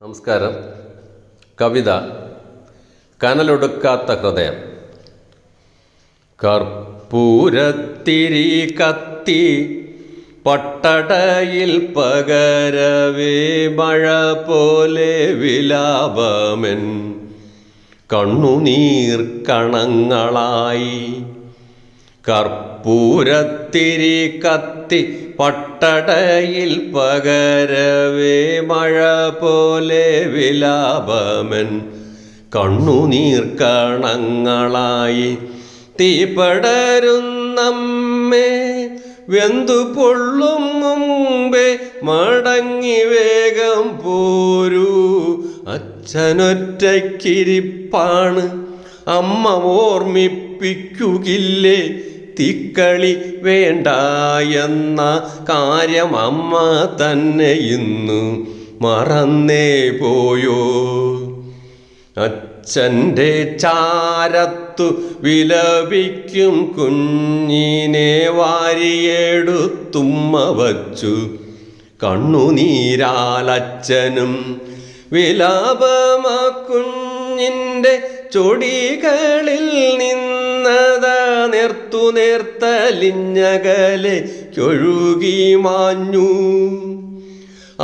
നമസ്കാരം. കവിത കനലൊടുക്കാത്ത ഹൃദയം. കർപ്പൂരത്തിരി കത്തി പട്ടടയിൽ പകരവേ മഴ പോലെ വിലാപമെൻ കണ്ണുനീർ കണങ്ങളായി. കർപ്പൂരത്തിരി കത്തി പട്ടടയിൽ പകരവേ മഴ പോലെ വിലാപമെൻ കണ്ണുനീർ കണങ്ങളായി. തീ പടരുന്നമ്മേ വെന്തു പൊള്ളും മുമ്പേ മടങ്ങി വേഗം പോരൂ. അച്ഛനൊറ്റയ്ക്കിരിപ്പാണ്, അമ്മ ഓർമ്മിപ്പിക്കുകില്ലേ തിക്കളി വേണ്ട എന്ന കാര്യം അമ്മ തന്നെ ഇന്നു മറന്നേ പോയോ. അച്ഛൻ്റെ ചാരത്തു വിലപിക്കും കുഞ്ഞിനെ വാരിയെടുത്തുമ്മ വച്ചു കണ്ണുനീരാലച്ഛനും വിലാപമാ കുഞ്ഞിൻ്റെ ചൊടികളിൽ നിന്നതാ നേർത്തലിഞ്ഞകലെ കൊഴുകി മാഞ്ഞു.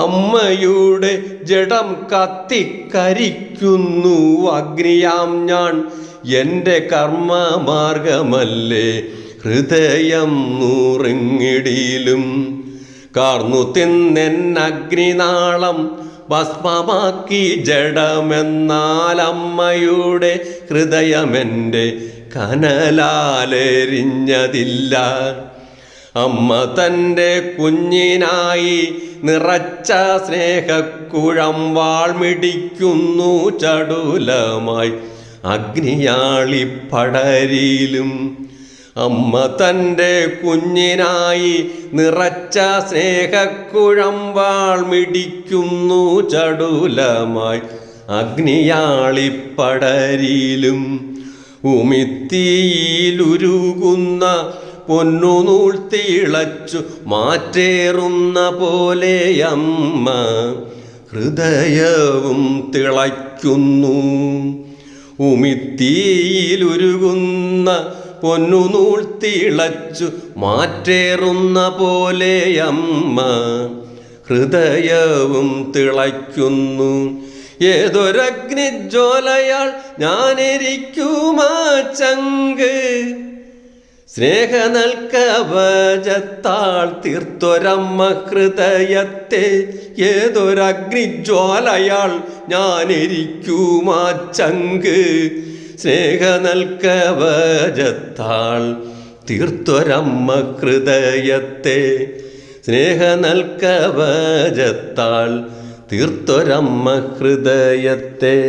അമ്മയുടെ ജഡം കത്തിക്കരിക്കുന്നു അഗ്നിയാം ഞാൻ, എൻ്റെ കർമ്മമാർഗമല്ലേ ഹൃദയം നൂറിങ്ങിടിയിലും. കാർന്നു തിന്നെന്നഗ്നിനാളം ഭസ്മമാക്കി ജഡമെന്നാൽ അമ്മയുടെ ഹൃദയമെൻ്റെ കനലാലെരിഞ്ഞതില്ല. അമ്മ തൻ്റെ കുഞ്ഞിനായി നിറച്ച സ്നേഹക്കുഴമ്പാൾ മിടിക്കുന്നു ചടുലമായി അഗ്നിയാളിപ്പടരിയിലും. അമ്മ തൻ്റെ കുഞ്ഞിനായി നിറച്ച സ്നേഹക്കുഴമ്പാൾ മിടിക്കുന്നു ചടുലമായി അഗ്നിയാളിപ്പടരിയിലും. ഉമിത്തിയിലുരുകുന്ന പൊന്നുനൂൽ തിളച്ചു മാറ്റേറുന്ന പോലെ അമ്മ ഹൃദയവും തിളയ്ക്കുന്നു. ഉമിത്തിയിലുരുകുന്ന പൊന്നുനൂൽ തിളച്ചു മാറ്റേറുന്ന പോലെ അമ്മ ഹൃദയവും തിളയ്ക്കുന്നു. ഏതൊരഗ്നിജ്വാലയാൾ ഞാനിരിക്കുമാ ചങ്ക്, സ്നേഹനൽക്കവചത്താൾ തീർത്തൊരമ്മ ഹൃദയത്തെ. ഏതൊരഗ്നിജ്വാലയാൾ ഞാനിരിക്കുമാ ചങ്ക്, സ്നേഹനൽക്കവചത്താൾ തീർത്തൊരമ്മ ഹൃദയത്തെ. സ്നേഹനൽക്കവചത്താൾ തീർത്തൊരമ്മ ഹൃദയത്തെ.